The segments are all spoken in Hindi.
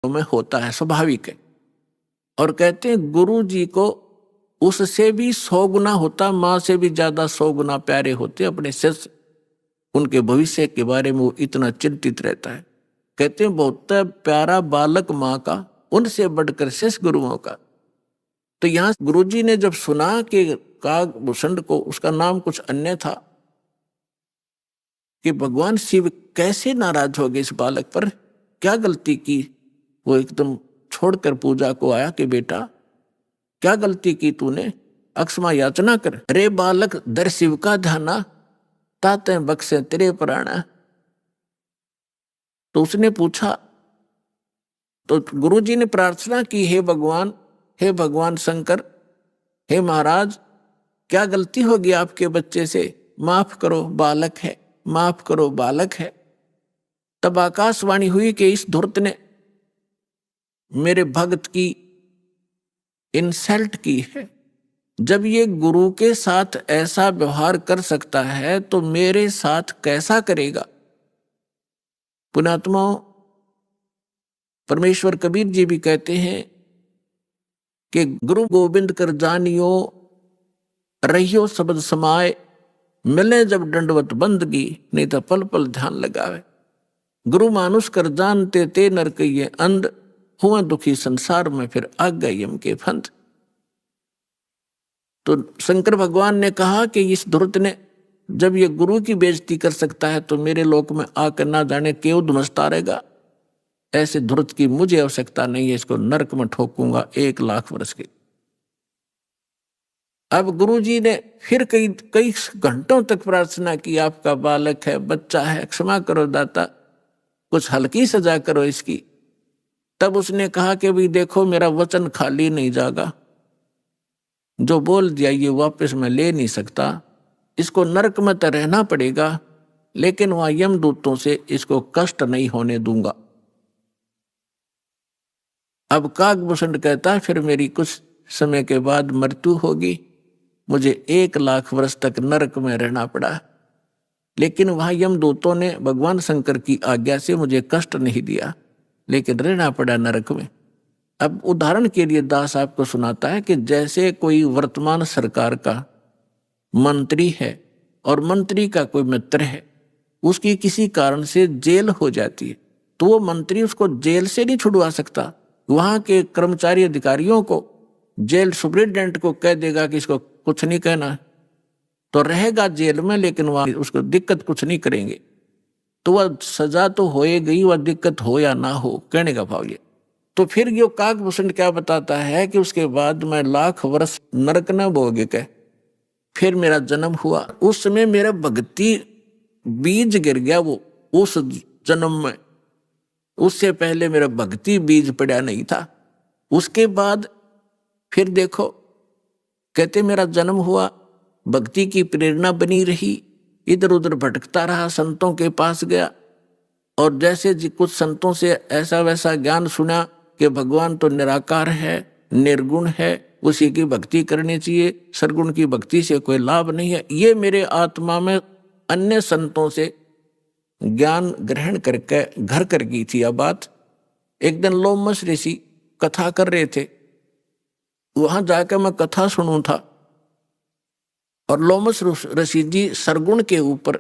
में होता है, स्वाभाविक है। और कहते हैं गुरु जी को उससे भी 100 गुना होता, माँ से भी ज्यादा 100 गुना प्यारे होते अपने शिष्य। उनके भविष्य के बारे में वो इतना चिंतित रहता है। कहते हैं बहुत प्यारा बालक माँ का, उनसे बढ़कर शिष्य गुरुओं का। तो यहाँ गुरु जी ने जब सुना कि कागभूषण को, उसका नाम कुछ अन्य था, कि भगवान शिव कैसे नाराज हो गए इस बालक पर, क्या गलती की। वो एकदम छोड़कर पूजा को आया कि बेटा क्या गलती की तूने, अक्षमा याचना कर। अरे बालक दर शिव का ध्याना, ताते बख्शे तेरे प्राणा। तो उसने पूछा, तो गुरु जी ने प्रार्थना की, हे भगवान शंकर, हे महाराज, क्या गलती होगी आपके बच्चे से, माफ करो बालक है, माफ करो बालक है। तब आकाशवाणी हुई कि इस धूर्त ने मेरे भक्त की इंसल्ट की है। जब ये गुरु के साथ ऐसा व्यवहार कर सकता है तो मेरे साथ कैसा करेगा। पुण्यात्माओं, परमेश्वर कबीर जी भी कहते हैं कि गुरु गोविंद कर जानियो, रहियो शब्द समाए, मिले जब दंडवत बंदगी, नहीं तो पल पल ध्यान लगावे। गुरु मानुष कर जानते ते नर कहिए अंध, हुआ दुखी संसार में फिर आज्ञा यम के फंद। तो शंकर भगवान ने कहा कि इस धूर्त ने जब ये गुरु की बेइज्जती कर सकता है तो मेरे लोक में आकर ना जाने क्यों धुमसता रहेगा। ऐसे धूर्त की मुझे आवश्यकता नहीं है, इसको नरक में ठोकूंगा 1,00,000 वर्ष के। अब गुरु जी ने फिर कई घंटों तक प्रार्थना की, आपका बालक है, बच्चा है, क्षमा करो दाता, कुछ हल्की सजा करो इसकी। तब उसने कहा कि भाई देखो, मेरा वचन खाली नहीं जागा, जो बोल दिया ये वापस मैं ले नहीं सकता, इसको नरक में तो रहना पड़ेगा, लेकिन वहां यमदूतों से इसको कष्ट नहीं होने दूंगा। अब कागभूषण कहता है फिर मेरी कुछ समय के बाद मृत्यु होगी, मुझे 1,00,000 वर्ष तक नरक में रहना पड़ा, लेकिन वहां यमदूतों ने भगवान शंकर की आज्ञा से मुझे कष्ट नहीं दिया, लेकिन रहना पड़ा नरक में। अब उदाहरण के लिए दास आपको सुनाता है कि जैसे कोई वर्तमान सरकार का मंत्री है और मंत्री का कोई मित्र है, उसकी किसी कारण से जेल हो जाती है, तो वो मंत्री उसको जेल से नहीं छुड़वा सकता। वहां के कर्मचारी अधिकारियों को, जेल सुपरिटेंडेंट को कह देगा कि इसको कुछ नहीं कहना, तो रहेगा जेल में, लेकिन वहां उसको दिक्कत कुछ नहीं करेंगे। तो वह सजा तो होए गई, वह दिक्कत हो या ना हो, कहने का भाव ये। तो फिर ये कागभूषण क्या बताता है कि उसके बाद मैं 1,00,000 वर्ष नरक न भोगे के फिर मेरा जन्म हुआ। उस समय मेरा भक्ति बीज गिर गया, वो उस जन्म में, उससे पहले मेरा भक्ति बीज पड़ा नहीं था। उसके बाद फिर देखो, कहते मेरा जन्म हुआ, भक्ति की प्रेरणा बनी रही, इधर उधर भटकता रहा, संतों के पास गया, और जैसे कुछ संतों से ऐसा वैसा ज्ञान सुना कि भगवान तो निराकार है, निर्गुण है, उसी की भक्ति करनी चाहिए, सरगुण की भक्ति से कोई लाभ नहीं है। ये मेरे आत्मा में अन्य संतों से ज्ञान ग्रहण करके घर कर गई थी। अब बात एक दिन लोमस ऋषि कथा कर रहे थे, वहां जाकर मैं कथा सुनूं था, और लोमस ऋषि जी सरगुण के ऊपर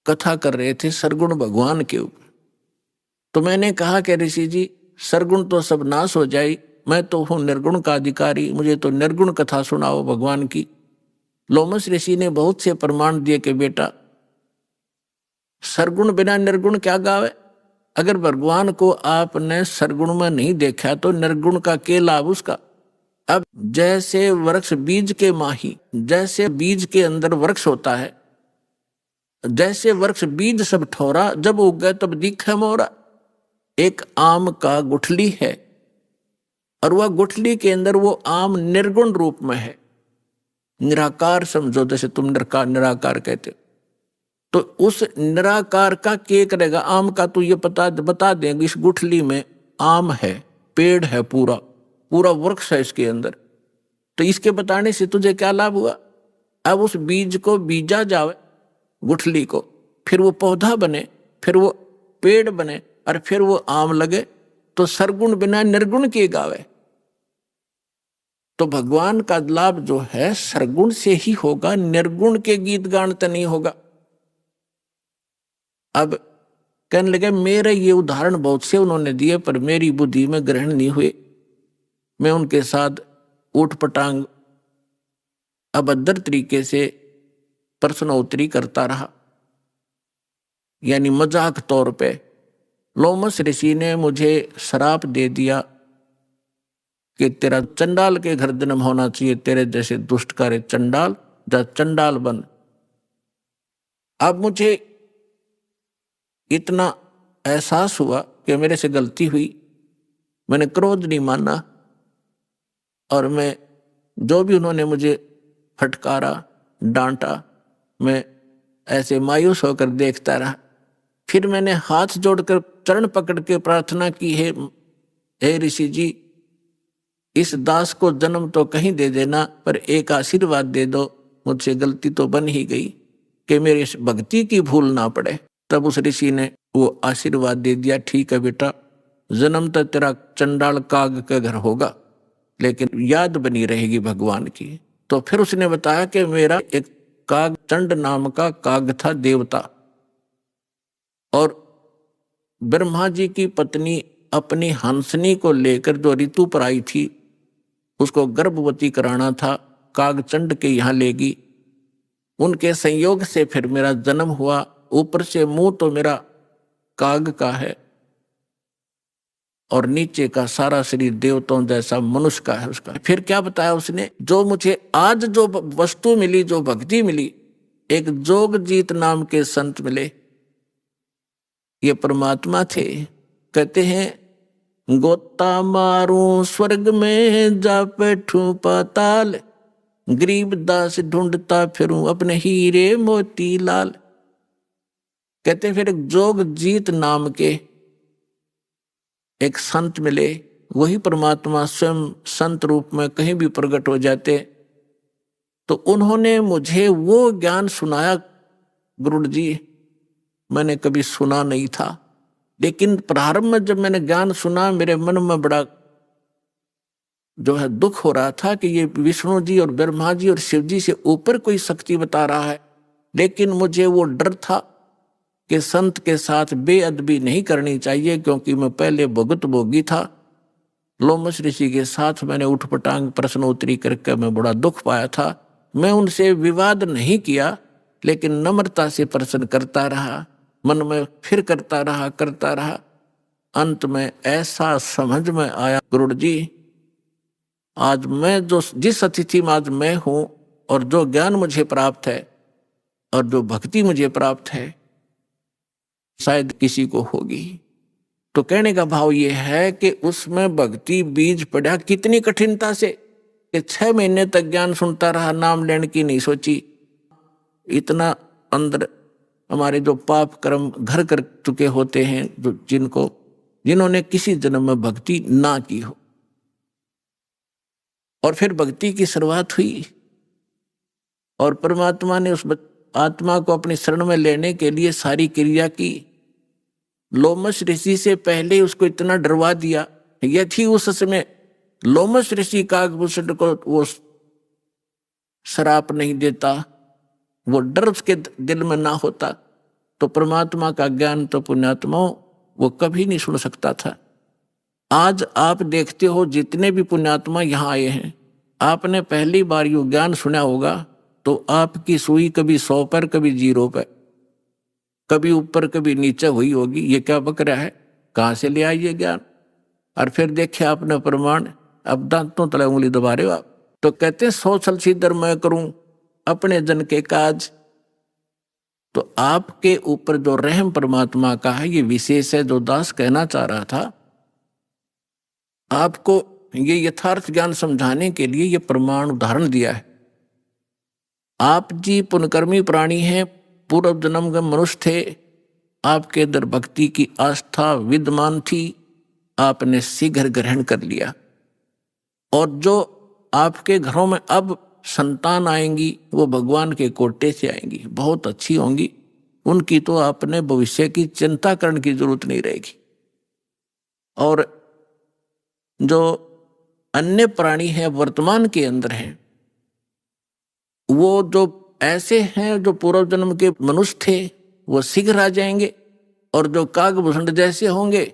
कथा कर रहे थे, सरगुण भगवान के ऊपर। तो मैंने कहा कि ऋषि जी, सरगुण तो सब नाश हो जाए, मैं तो हूं निर्गुण का अधिकारी, मुझे तो निर्गुण कथा सुनाओ भगवान की। लोमस ऋषि ने बहुत से प्रमाण दिए कि बेटा, सरगुण बिना निर्गुण क्या गावे। अगर भगवान को आपने सरगुण में नहीं देखा तो निर्गुण का क्या लाभ उसका। अब जैसे वृक्ष बीज के माही, जैसे बीज के अंदर वृक्ष होता है, जैसे वृक्ष बीज सब ठोरा, जब उग गए तब दिखे मोरा। एक आम का गुठली है, और वह गुठली के अंदर वो आम निर्गुण रूप में है, निराकार समझो, जैसे तुम निराकार कहते हो। तो उस निराकार का क्या करेगा, आम का तो ये बता देंगे, इस गुठली में आम है, पेड़ है, पूरा पूरा वृक्ष है इसके अंदर, तो इसके बताने से तुझे क्या लाभ हुआ। अब उस बीज को बीजा जावे गुठली को, फिर वो पौधा बने, फिर वो पेड़ बने, और फिर वो आम लगे, तो सरगुण बिना निर्गुण के गावे। तो भगवान का लाभ जो है सरगुण से ही होगा, निर्गुण के गीत गान तो नहीं होगा। अब कहने लगे मेरे ये उदाहरण बहुत से उन्होंने दिए पर मेरी बुद्धि में ग्रहण नहीं हुए। मैं उनके साथ ऊट पटांग अभद्र तरीके से प्रश्नोत्तरी करता रहा, यानी मजाक तौर पे। लोमस ऋषि ने मुझे श्राप दे दिया कि तेरा चंडाल के घर जन्म होना चाहिए, तेरे जैसे दुष्ट कार्य चंडाल, जा चंडाल बन। अब मुझे इतना एहसास हुआ कि मेरे से गलती हुई, मैंने क्रोध नहीं माना और मैं जो भी उन्होंने मुझे फटकारा डांटा, मैं ऐसे मायूस होकर देखता रहा। फिर मैंने हाथ जोड़कर चरण पकड़ के प्रार्थना की, हे ऋषि जी, इस दास को जन्म तो कहीं दे देना पर एक आशीर्वाद दे दो, मुझसे गलती तो बन ही गई कि मेरी भक्ति की भूल ना पड़े। तब उस ऋषि ने वो आशीर्वाद दे दिया, ठीक है बेटा, जन्म तो तेरा चंडाल काग का घर होगा लेकिन याद बनी रहेगी भगवान की। तो फिर उसने बताया कि मेरा एक काग चंड नाम का काग था देवता, और ब्रह्मा जी की पत्नी अपनी हंसनी को लेकर जो ऋतु पर आई थी उसको गर्भवती कराना था, कागचंड के यहाँ लेगी। उनके संयोग से फिर मेरा जन्म हुआ। ऊपर से मुंह तो मेरा काग का है और नीचे का सारा शरीर देवताओं जैसा मनुष्य का है उसका। फिर क्या बताया उसने, जो मुझे आज जो वस्तु मिली, जो भक्ति मिली, एक जोगजीत नाम के संत मिले, ये परमात्मा थे। कहते हैं गोता मारूं स्वर्ग में जा बैठूं पाताल, गरीब दास ढूंढता फिरूं अपने हीरे मोती लाल। कहते हैं फिर एक जोगजीत नाम के एक संत मिले, वही परमात्मा स्वयं संत रूप में कहीं भी प्रकट हो जाते। तो उन्होंने मुझे वो ज्ञान सुनाया, गुरु जी मैंने कभी सुना नहीं था, लेकिन प्रारंभ में जब मैंने ज्ञान सुना मेरे मन में बड़ा जो है दुख हो रहा था कि ये विष्णु जी और ब्रह्मा जी और शिव जी से ऊपर कोई शक्ति बता रहा है। लेकिन मुझे वो डर था कि संत के साथ बेअदबी नहीं करनी चाहिए, क्योंकि मैं पहले भुगत भोगी था। लोमस ऋषि के साथ मैंने उठपटांग प्रश्नोत्तरी करके मैं बड़ा दुख पाया था। मैं उनसे विवाद नहीं किया, लेकिन नम्रता से प्रश्न करता रहा, मन में फिर करता रहा। अंत में ऐसा समझ में आया, गुरु जी आज मैं जिस अतिथि में आज मैं हूं और जो ज्ञान मुझे प्राप्त है और जो भक्ति मुझे प्राप्त है शायद किसी को होगी। तो कहने का भाव ये है कि उसमें भक्ति बीज पड़ा कितनी कठिनता से, कि 6 महीने तक ज्ञान सुनता रहा, नाम लेने की नहीं सोची। इतना अंदर हमारे जो पाप कर्म घर कर चुके होते हैं, जिन्होंने किसी जन्म में भक्ति ना की हो, और फिर भक्ति की शुरुआत हुई और परमात्मा ने उस आत्मा को अपनी शरण में लेने के लिए सारी क्रिया की। लोमस ऋषि से पहले उसको इतना डरवा दिया, यदि उस समय लोमस ऋषि काकभूषण को वो श्राप नहीं देता, वो डर उसके दिल में ना होता, तो परमात्मा का ज्ञान तो पुण्यात्माओं वो कभी नहीं सुन सकता था। आज आप देखते हो जितने भी पुण्यात्मा यहाँ आए हैं, आपने पहली बार यो ज्ञान सुना होगा तो आपकी सुई कभी 100 पर कभी 0 पर, कभी ऊपर कभी नीचे हुई होगी। ये क्या बक रहा है, कहाँ से ले आइए ज्ञान। और फिर देखे आपने प्रमाण, अब दांतों तले उंगली दबा रहे हो आप। तो कहते हैं 100 छल सीधर मैं करूं अपने जन के काज। तो आपके ऊपर जो रहम परमात्मा का है ये विशेष है। जो दास कहना चाह रहा था, आपको ये यथार्थ ज्ञान समझाने के लिए ये प्रमाण उदाहरण दिया है। आप जी पुण्यकर्मी प्राणी हैं, पूर्व जन्म के मनुष्य थे, आपके अंदर भक्ति की आस्था विद्यमान थी, आपने शीघ्र ग्रहण कर लिया। और जो आपके घरों में अब संतान आएंगी वो भगवान के कोटे से आएंगी, बहुत अच्छी होंगी, उनकी तो आपने भविष्य की चिंता करने की जरूरत नहीं रहेगी। और जो अन्य प्राणी है वर्तमान के अंदर है, वो जो ऐसे हैं जो पूर्व जन्म के मनुष्य थे वो शीघ्र आ जाएंगे, और जो कागभूषण जैसे होंगे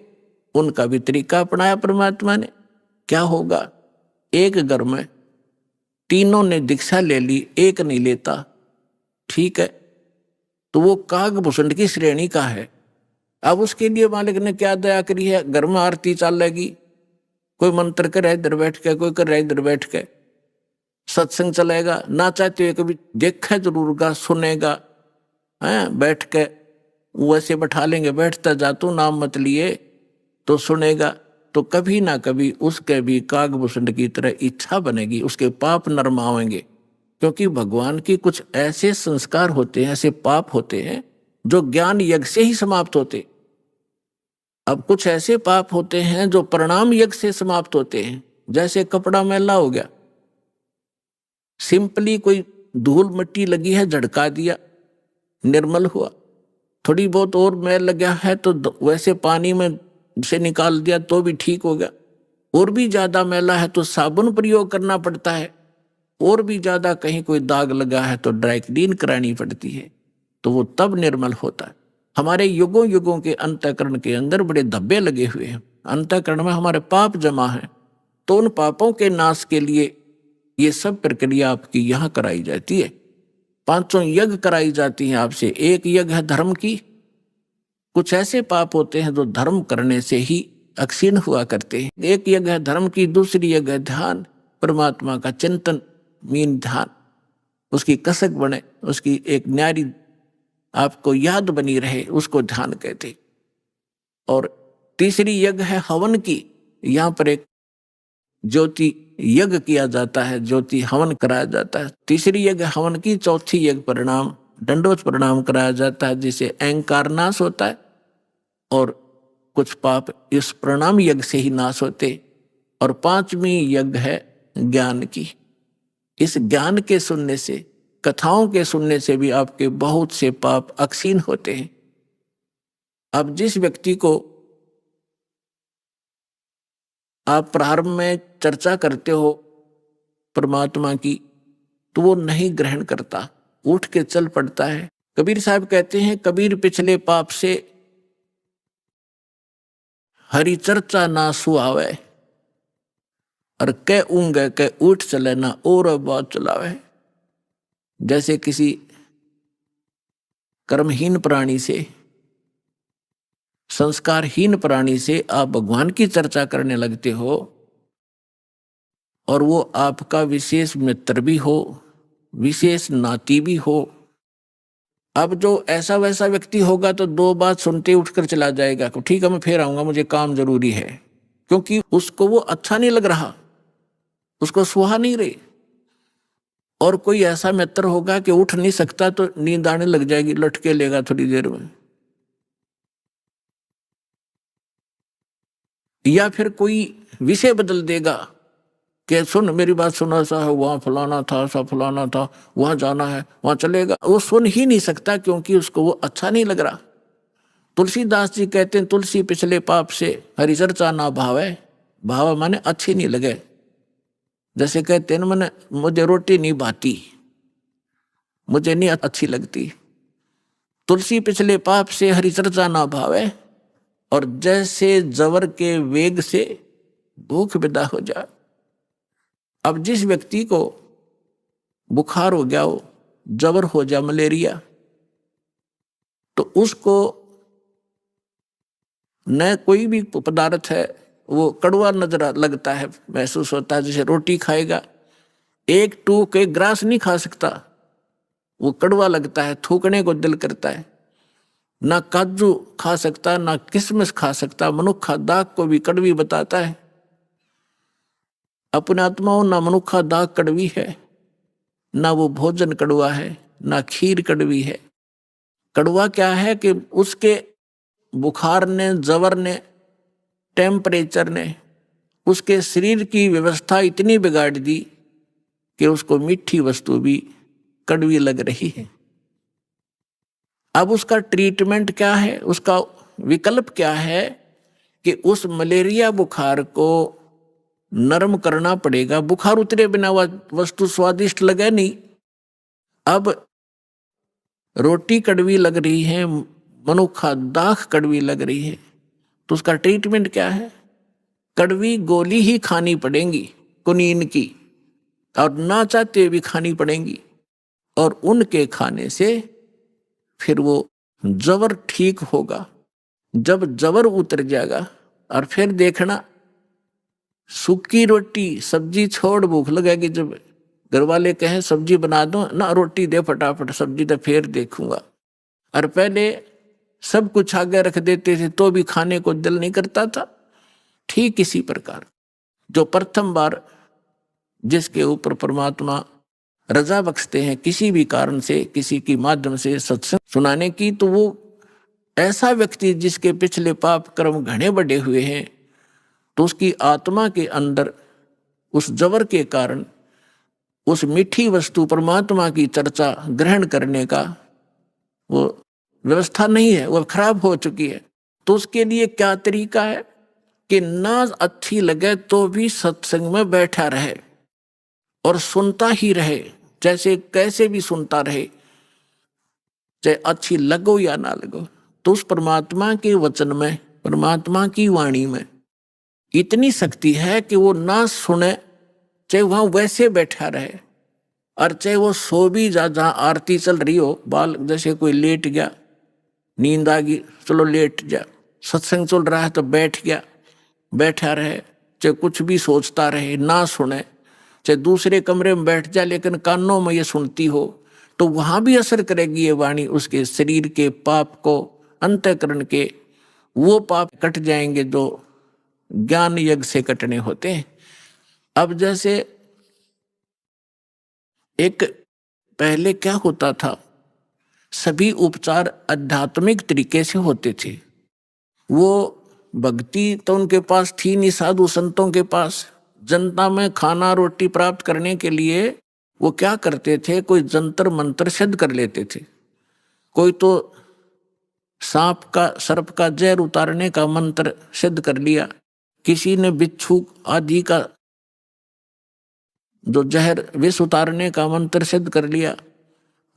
उनका भी तरीका अपनाया परमात्मा ने। क्या होगा, एक घर में तीनों ने दीक्षा ले ली, एक नहीं लेता, ठीक है, तो वो कागभूषण की श्रेणी का है। अब उसके लिए मालिक ने क्या दया करी है, घर में आरती चलेगी, कोई मंत्र करे इधर बैठ के, कोई करे इधर बैठ के, सत्संग चलेगा, ना चाहते हुए कभी देखा जरूर गा, सुनेगा, हैं बैठ के वैसे बैठा लेंगे, बैठता जा तू नाम मत लिए तो सुनेगा, तो कभी ना कभी उसके भी कागभूषण की तरह इच्छा बनेगी, उसके पाप नरमावेंगे। क्योंकि भगवान की कुछ ऐसे संस्कार होते हैं, ऐसे पाप होते हैं जो ज्ञान यज्ञ से ही समाप्त होते। अब कुछ ऐसे पाप होते हैं जो प्रणाम यज्ञ से समाप्त होते हैं। जैसे कपड़ा मैला हो गया, सिंपली कोई धूल मिट्टी लगी है झड़का दिया, निर्मल हुआ। थोड़ी बहुत और मैल लगा है तो वैसे पानी में से निकाल दिया तो भी ठीक हो गया। और भी ज्यादा मैला है तो साबुन प्रयोग करना पड़ता है, और भी ज्यादा कहीं कोई दाग लगा है तो ड्राई क्लीन करानी पड़ती है, तो वो तब निर्मल होता है। हमारे युगों युगों के अंतःकरण के अंदर बड़े धब्बे लगे हुए हैं, अंतःकरण में हमारे पाप जमा है, तो उन पापों के नाश के लिए ये सब प्रक्रिया आपकी यहाँ कराई जाती है। 5 यज्ञ कराई जाती हैं आपसे। एक यज्ञ है धर्म की, कुछ ऐसे पाप होते हैं जो धर्म करने से ही अक्षीण हुआ करते हैं। एक यज्ञ है धर्म की, दूसरी यज्ञ है ध्यान, परमात्मा का चिंतन, मीन ध्यान, उसकी कसक बने, उसकी एक न्यारी आपको याद बनी रहे, उसको ध्यान कहते। और तीसरी यज्ञ है हवन की, यहाँ पर एक ज्योति यज्ञ किया जाता है, ज्योति हवन कराया जाता है। तीसरी यज्ञ हवन की, चौथी यज्ञ प्रणाम, दंडवत प्रणाम कराया जाता है, जिससे अहंकार नाश होता है और कुछ पाप इस प्रणाम यज्ञ से ही नाश होते। और 5वीं यज्ञ है ज्ञान की। इस ज्ञान के सुनने से, कथाओं के सुनने से भी आपके बहुत से पाप अक्षीण होते हैं। अब जिस व्यक्ति को आप प्रारंभ में चर्चा करते हो परमात्मा की, तो वो नहीं ग्रहण करता, उठ के चल पड़ता है। कबीर साहब कहते हैं, कबीर पिछले पाप से हरि चर्चा ना सुहावे, और कै ऊँगे कै उठ चले ना और बात चलावे। जैसे किसी कर्महीन प्राणी से, संस्कारहीन प्राणी से आप भगवान की चर्चा करने लगते हो, और वो आपका विशेष मित्र भी हो, विशेष नाती भी हो। अब जो ऐसा वैसा व्यक्ति होगा तो 2 बात सुनते उठकर चला जाएगा, ठीक है मैं फिर आऊंगा, मुझे काम जरूरी है, क्योंकि उसको वो अच्छा नहीं लग रहा, उसको सुहा नहीं रही। और कोई ऐसा मित्र होगा कि उठ नहीं सकता तो नींद आने लग जाएगी, लटके लेगा थोड़ी देर में। या फिर कोई विषय बदल देगा कि सुन मेरी बात सुना, सा है वहां फलाना था, सा फलाना था, वहां जाना है, वहां चलेगा। वो सुन ही नहीं सकता क्योंकि उसको वो अच्छा नहीं लग रहा। तुलसीदास जी कहते हैं, तुलसी पिछले पाप से हरि चर्चा ना भावे। भाव माने अच्छी नहीं लगे। जैसे कहते हैं मैंने, मुझे रोटी नहीं भाती, मुझे नहीं अच्छी लगती। तुलसी पिछले पाप से हरि चर्चा ना भावे, और जैसे जवर के वेग से भूख विदा हो जाए। अब जिस व्यक्ति को बुखार हो गया हो, जवर हो जाए, मलेरिया, तो उसको न कोई भी पदार्थ है वो कड़वा नजर लगता है, महसूस होता है। जैसे रोटी खाएगा, 1 टूक 1 ग्रास नहीं खा सकता, वो कड़वा लगता है, थूकने को दिल करता है। ना काजू खा सकता, ना किशमिश खा सकता। मनुखा दाग को भी कड़वी बताता है। अपने आत्माओं ना मनुखा दाग कड़वी है, ना वो भोजन कड़वा है, ना खीर कड़वी है। कड़वा क्या है कि उसके बुखार ने, जवर ने, टेम्परेचर ने उसके शरीर की व्यवस्था इतनी बिगाड़ दी कि उसको मीठी वस्तु भी कड़वी लग रही है। अब उसका ट्रीटमेंट क्या है, उसका विकल्प क्या है कि उस मलेरिया बुखार को नरम करना पड़ेगा। बुखार उतरे बिना वह वस्तु स्वादिष्ट लगे नहीं। अब रोटी कड़वी लग रही है, मनुखा दाख कड़वी लग रही है, तो उसका ट्रीटमेंट क्या है? कड़वी गोली ही खानी पड़ेगी कुनीन की, और ना चाहते हुए भी खानी पड़ेंगी। और उनके खाने से फिर वो जबर ठीक होगा। जब जबर उतर जाएगा और फिर देखना, सूखी रोटी सब्जी छोड़ भूख लगेगी। जब घर वाले कहें सब्जी बना दो ना, रोटी दे फटाफट, सब्जी तो फिर देखूंगा। और पहले सब कुछ आगे रख देते थे तो भी खाने को दिल नहीं करता था। ठीक इसी प्रकार जो प्रथम बार जिसके ऊपर परमात्मा रजा बख्शते हैं किसी भी कारण से, किसी की माध्यम से सत्संग सुनाने की, तो वो ऐसा व्यक्ति जिसके पिछले पाप कर्म घने बढ़े हुए हैं, तो उसकी आत्मा के अंदर उस जबर के कारण उस मीठी वस्तु परमात्मा की चर्चा ग्रहण करने का वो व्यवस्था नहीं है, वो खराब हो चुकी है। तो उसके लिए क्या तरीका है कि ना अच्छी लगे तो भी सत्संग में बैठा रहे और सुनता ही रहे, जैसे कैसे भी सुनता रहे, चाहे अच्छी लगो या ना लगो। तो उस परमात्मा के वचन में, परमात्मा की वाणी में इतनी शक्ति है कि वो ना सुने, चाहे वहां वैसे बैठा रहे, और चाहे वो सो भी जा, जहां आरती चल रही हो, बाल जैसे कोई लेट गया, नींद आ गई, चलो लेट जा, सत्संग चल रहा है तो बैठ गया, बैठा रहे, चाहे कुछ भी सोचता रहे, ना सुने, चाहे दूसरे कमरे में बैठ जाए लेकिन कानों में ये सुनती हो, तो वहां भी असर करेगी ये वाणी। उसके शरीर के पाप को, अंतःकरण के वो पाप कट जाएंगे जो ज्ञान यज्ञ से कटने होते हैं। अब जैसे एक पहले क्या होता था, सभी उपचार आध्यात्मिक तरीके से होते थे। वो भक्ति तो उनके पास थी नहीं, साधु संतों के पास। जनता में खाना रोटी प्राप्त करने के लिए वो क्या करते थे, कोई जंतर मंत्र सिद्ध कर लेते थे। कोई तो सांप का, सर्प का जहर उतारने का मंत्र सिद्ध कर लिया, किसी ने बिच्छू आदि का जो जहर विष उतारने का मंत्र सिद्ध कर लिया,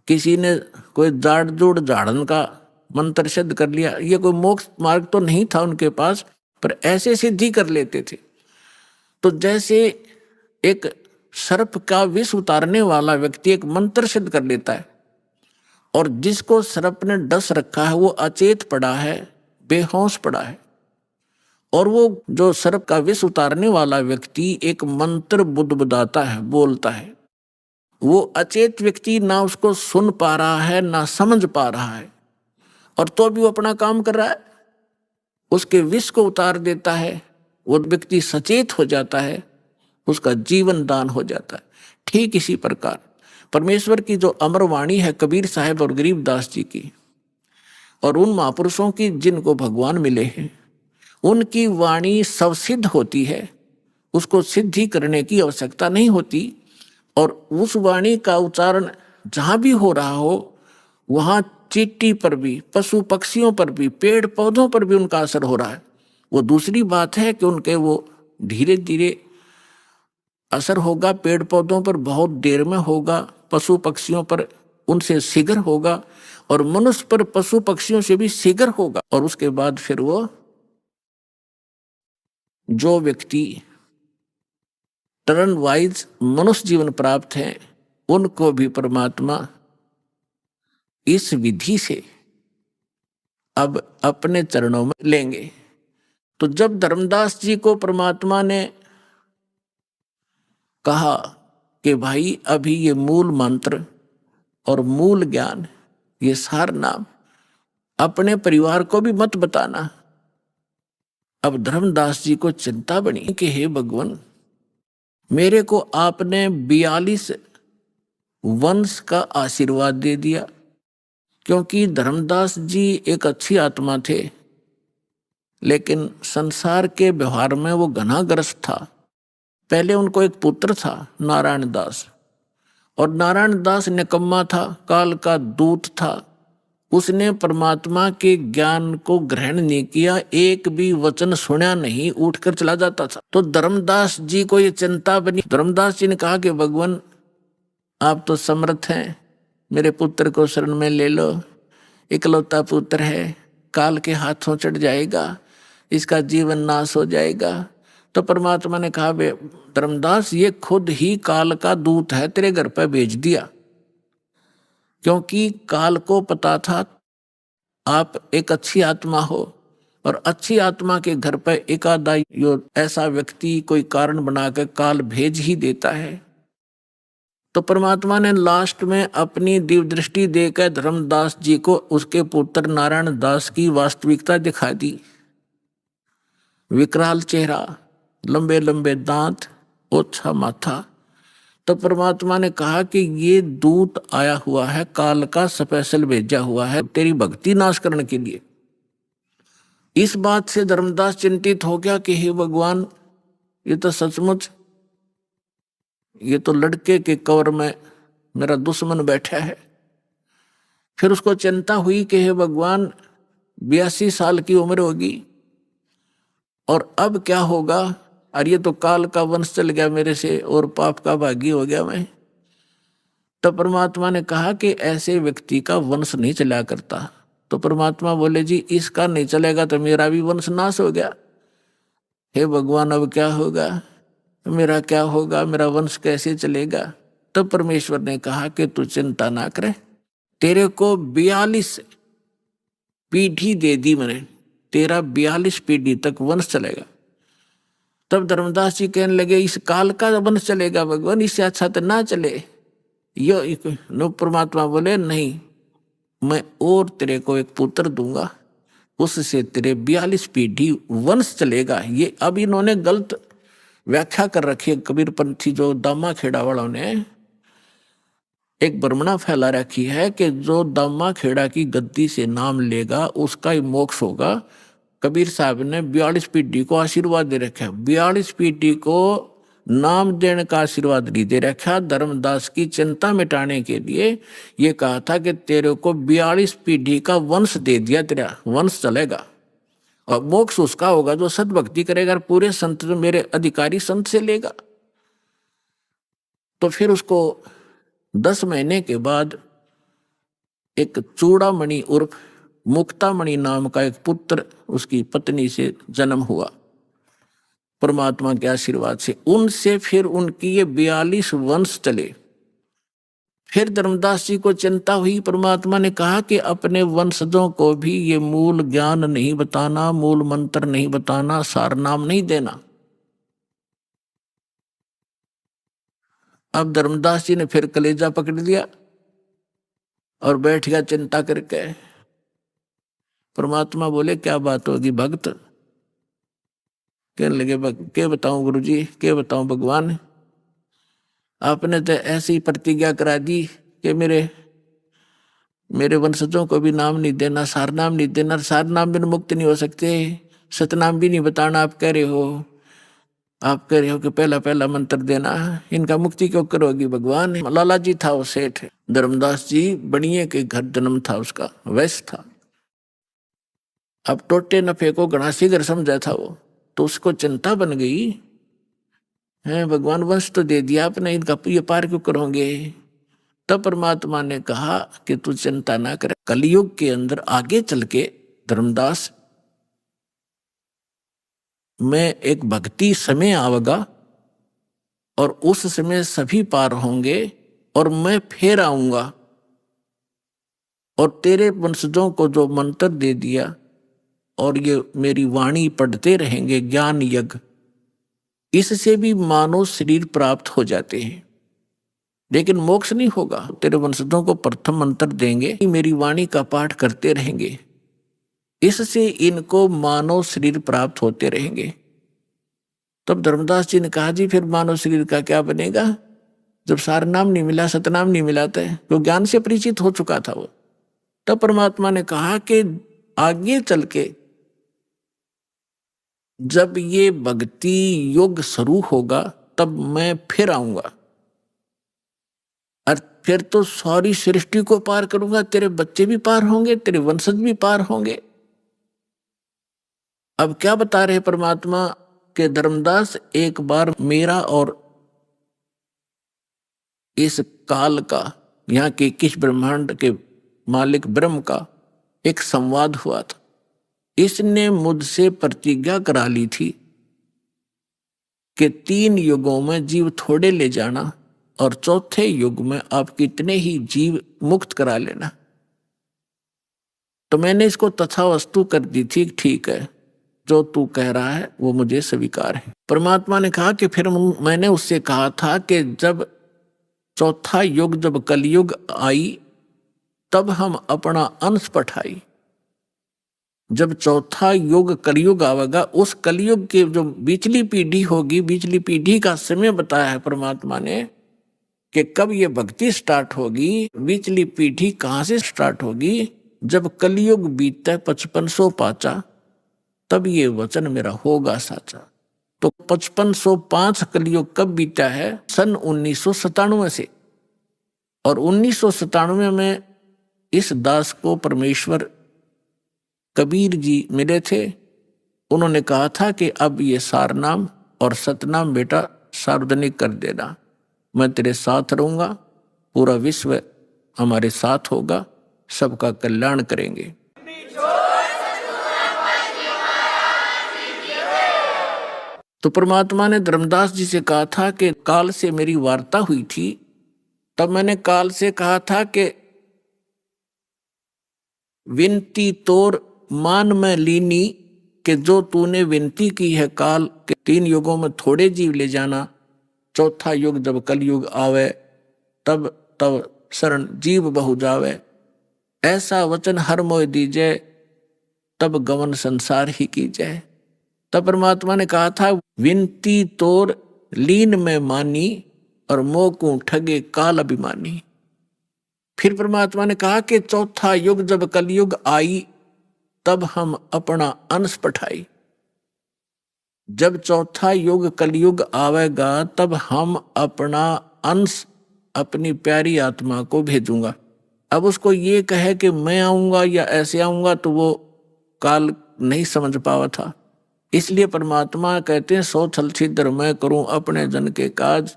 किसी ने कोई जाड़ जोड़ झाड़न का मंत्र सिद्ध कर लिया। ये कोई मोक्ष मार्ग तो नहीं था उनके पास, पर ऐसे सिद्धि कर लेते थे। तो जैसे एक सर्प का विष उतारने वाला व्यक्ति एक मंत्र सिद्ध कर लेता है, और जिसको सर्प ने डस रखा है वो अचेत पड़ा है, बेहोश पड़ा है, और वो जो सर्प का विष उतारने वाला व्यक्ति एक मंत्र बुदबुदाता है, बोलता है, वो अचेत व्यक्ति ना उसको सुन पा रहा है ना समझ पा रहा है, और तो भी वो अपना काम कर रहा है, उसके विष को उतार देता है। वो व्यक्ति सचेत हो जाता है, उसका जीवन दान हो जाता है। ठीक इसी प्रकार परमेश्वर की जो अमर वाणी है कबीर साहब और गरीबदास जी की, और उन महापुरुषों की जिनको भगवान मिले हैं, उनकी वाणी स्वसिद्ध होती है, उसको सिद्धि करने की आवश्यकता नहीं होती। और उस वाणी का उच्चारण जहां भी हो रहा हो, वहां चींटी पर भी, पशु पक्षियों पर भी, पेड़ पौधों पर भी उनका असर हो रहा है। वो दूसरी बात है कि उनके वो धीरे धीरे असर होगा, पेड़ पौधों पर बहुत देर में होगा, पशु पक्षियों पर उनसे शीघ्र होगा, और मनुष्य पर पशु पक्षियों से भी शीघ्र होगा। और उसके बाद फिर वो जो व्यक्ति टर्न वाइज मनुष्य जीवन प्राप्त है, उनको भी परमात्मा इस विधि से अब अपने चरणों में लेंगे। तो जब धर्मदास जी को परमात्मा ने कहा कि भाई अभी ये मूल मंत्र और मूल ज्ञान, ये सार नाम अपने परिवार को भी मत बताना। अब धर्मदास जी को चिंता बनी कि हे भगवान, मेरे को आपने 42 वंश का आशीर्वाद दे दिया, क्योंकि धर्मदास जी एक अच्छी आत्मा थे, लेकिन संसार के व्यवहार में वो घनाग्रस्त था। पहले उनको एक पुत्र था नारायण दास, और नारायण दास निकम्मा था, काल का दूत था, उसने परमात्मा के ज्ञान को ग्रहण नहीं किया, एक भी वचन सुना नहीं, उठकर चला जाता था। तो धर्मदास जी को ये चिंता बनी। धर्मदास जी ने कहा कि भगवान आप तो समर्थ हैं, मेरे पुत्र को शरण में ले लो, इकलौता पुत्र है, काल के हाथों चढ़ जाएगा, इसका जीवन नाश हो जाएगा। तो परमात्मा ने कहा बे धर्मदास, ये खुद ही काल का दूत है, तेरे घर पर भेज दिया, क्योंकि काल को पता था आप एक अच्छी आत्मा हो और अच्छी आत्मा के घर पर एक आधा ऐसा व्यक्ति कोई कारण बनाकर काल भेज ही देता है। तो परमात्मा ने लास्ट में अपनी दिव्य दृष्टि देकर धर्मदास जी को उसके पुत्र नारायण दास की वास्तविकता दिखा दी। विकराल चेहरा, लंबे लंबे दांत, ओछा माथा। तो परमात्मा ने कहा कि ये दूत आया हुआ है, काल का स्पेशल भेजा हुआ है तेरी भक्ति नाश करने के लिए। इस बात से धर्मदास चिंतित हो गया कि हे भगवान, ये तो सचमुच, ये तो लड़के के कवर में मेरा दुश्मन बैठा है। फिर उसको चिंता हुई कि हे भगवान, 82 साल की उम्र होगी और अब क्या होगा, और ये तो काल का वंश चल गया मेरे से और पाप का भागी हो गया मैं। तो परमात्मा ने कहा कि ऐसे व्यक्ति का वंश नहीं चला करता। तो परमात्मा बोले जी इसका नहीं चलेगा तो मेरा भी वंश नाश हो गया। हे भगवान, अब क्या होगा, मेरा क्या होगा, मेरा वंश कैसे चलेगा। तब परमेश्वर ने कहा कि तू चिंता ना करे, तेरे को 42 पीढ़ी दे दी मैंने, तेरा 42 पीढ़ी तक वंश चलेगा। तब धर्मदास जी कहने लगे इस काल का वंश चलेगा भगवान, इससे अच्छा तो ना चले। यो परमात्मा बोले नहीं, मैं और तेरे को एक पुत्र दूंगा, उससे तेरे 42 पीढ़ी वंश चलेगा। ये अब इन्होंने गलत व्याख्या कर रखी है, कबीरपंथी जो दामा खेड़ा वालों ने एक भ्रमणा फैला रखी है कि जो दामा खेड़ा की गद्दी से नाम लेगा उसका ही मोक्ष होगा। कबीर साहब ने 42 पीढ़ी को आशीर्वाद दे रखा है, 42 पीढ़ी को नाम देने का आशीर्वाद नहीं दे रखा। धर्मदास की चिंता मिटाने के लिए ये कहा था कि तेरे को 42 पीढ़ी का वंश दे दिया, तेरा वंश चलेगा और मोक्ष उसका होगा जो सद्भक्ति करेगा और पूरे संत मेरे अधिकारी संत से लेगा। तो फिर उसको 10 महीने के बाद एक चूड़ामणि उर्फ मुक्तामणि नाम का एक पुत्र उसकी पत्नी से जन्म हुआ परमात्मा के आशीर्वाद से। उनसे फिर उनकी ये 42 वंश चले। फिर धर्मदास जी को चिंता हुई। परमात्मा ने कहा कि अपने वंशजों को भी ये मूल ज्ञान नहीं बताना, मूल मंत्र नहीं बताना, सार नाम नहीं देना। अब धर्मदास जी ने फिर कलेजा पकड़ लिया और बैठ गया चिंता करके। परमात्मा बोले क्या बात होगी भक्त। कहने लगे क्या बताऊं गुरुजी, क्या बताऊं भगवान, आपने तो ऐसी प्रतिज्ञा करा दी कि मेरे वंशजों को भी नाम नहीं देना, सार नाम नहीं देना, सार नाम बिन मुक्त नहीं हो सकते, सतनाम भी नहीं बताना। आप कह रहे हो कि पहला पहला मंत्र देना, इनका मुक्ति क्यों करोगी भगवान। लाला जी था वो सेठ, धर्मदास जी बनिए के घर जन्म था उसका, वैश्य था। अब टोटे नफे को घना शीघ्र समझा था वो, तो उसको चिंता बन गई है, भगवान वंश तो दे दिया आपने, इनका ये पार क्यों करोगे। तब परमात्मा ने कहा कि तू चिंता ना कर, कलयुग के अंदर आगे चल के धर्मदास में एक भक्ति समय आवेगा और उस समय सभी पार होंगे और मैं फिर आऊंगा और तेरे वंशजों को जो मंत्र दे दिया और ये मेरी वाणी पढ़ते रहेंगे ज्ञान यज्ञ, इससे भी मानव शरीर प्राप्त हो जाते हैं, लेकिन मोक्ष नहीं होगा। तेरे वंशजों को प्रथम मंत्र देंगे, मेरी वाणी का पाठ करते रहेंगे, इससे इनको मानव शरीर प्राप्त होते रहेंगे। तब धर्मदास जी ने कहा जी फिर मानव शरीर का क्या बनेगा, जब सार नाम नहीं मिला, सतनाम नहीं मिलाता है, तो ज्ञान से परिचित हो चुका था वो। तब परमात्मा ने कहा कि आगे चल के जब ये भक्ति योग शुरू होगा तब मैं फिर आऊंगा और फिर तो सारी सृष्टि को पार करूंगा, तेरे बच्चे भी पार होंगे, तेरे वंशज भी पार होंगे। अब क्या बता रहे परमात्मा के धर्मदास, एक बार मेरा और इस काल का, यहाँ के किस ब्रह्मांड के मालिक ब्रह्म का एक संवाद हुआ था। इसने मुझसे प्रतिज्ञा करा ली थी कि 3 युगों में जीव थोड़े ले जाना और चौथे युग में आप कितने ही जीव मुक्त करा लेना। तो मैंने इसको तथावस्तु कर दी थी, ठीक है, जो तू कह रहा है वो मुझे स्वीकार है। परमात्मा ने कहा कि फिर मैंने उससे कहा था कि जब चौथा युग, जब कलयुग आई, तब हम अपना अंश पठाई। जब चौथा युग कलयुग आवेगा, उस कलयुग की जो बीचली पीढ़ी होगी, बीचली पीढ़ी का समय बताया है परमात्मा ने कि कब ये भक्ति स्टार्ट होगी। बीचली पीढ़ी कहाँ से स्टार्ट होगी? जब कलयुग बीतता 5500 पाचा, तब ये वचन मेरा होगा साचा। तो 5505 कलयुग कब बीता है? सन 1997 से। और 1997 में इस दास को परमेश्वर कबीर जी मिले थे। उन्होंने कहा था कि अब ये सारनाम और सतनाम बेटा सार्वजनिक कर देना, मैं तेरे साथ रहूंगा, पूरा विश्व हमारे साथ होगा, सबका कल्याण करेंगे। तो परमात्मा ने धर्मदास जी से कहा था कि काल से मेरी वार्ता हुई थी, तब मैंने काल से कहा था कि विनती तोर मान में लीनी, कि जो तूने विनती की है काल के 3 युगों में थोड़े जीव ले जाना, चौथा युग जब कलयुग आवे तब तब शरण जीव बहु जावे, ऐसा वचन हर मोय दीजय, तब गमन संसार ही की जाए। तब परमात्मा ने कहा था विनती तोर लीन में मानी, और मोकू ठगे काल अभिमानी। फिर परमात्मा ने कहा कि चौथा युग जब कलयुग आई, तब हम अपना अंश पठाई। जब चौथा युग कलयुग आवेगा, तब हम अपना अंश अपनी प्यारी आत्मा को भेजूंगा। अब उसको ये कहे कि मैं आऊंगा या ऐसे आऊंगा, तो वो काल नहीं समझ पावा था। इसलिए परमात्मा कहते हैं 100 छल छिद्र मैं करूं अपने जन के काज।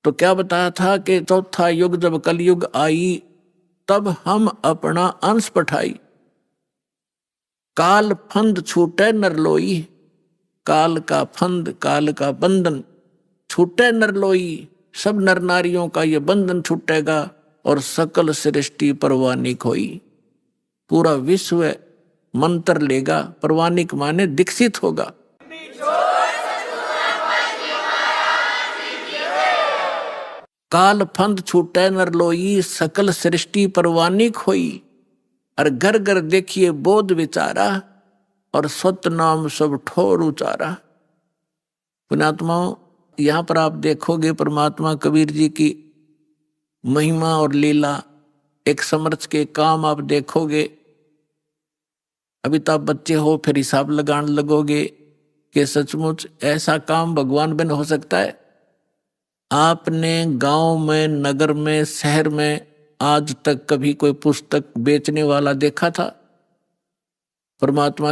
तो क्या बताया था कि चौथा युग जब कलयुग आई, तब हम अपना अंश पठाई। काल फंद छूटे नरलोई, काल का फंद, काल का बंधन छूटे नरलोई, सब नर नारियों का ये बंधन छूटेगा और सकल सृष्टि परवानिक होई। पूरा विश्व मंत्र लेगा, परवानिक माने दीक्षित होगा। काल फंद छूटे नरलोई, सकल सृष्टि परवानिक होई, और घर घर देखिए बोध विचारा, और सत नाम सब ठोर उचारा। पुण्यात्माओं, यहाँ पर आप देखोगे परमात्मा कबीर जी की महिमा और लीला, एक समर्थ के काम आप देखोगे। अभी तो आप बच्चे हो, फिर हिसाब लगाने लगोगे कि सचमुच ऐसा काम भगवान बिन हो सकता है। आपने गांव में, नगर में, शहर में आज तक कभी कोई पुस्तक बेचने वाला देखा था? परमात्मा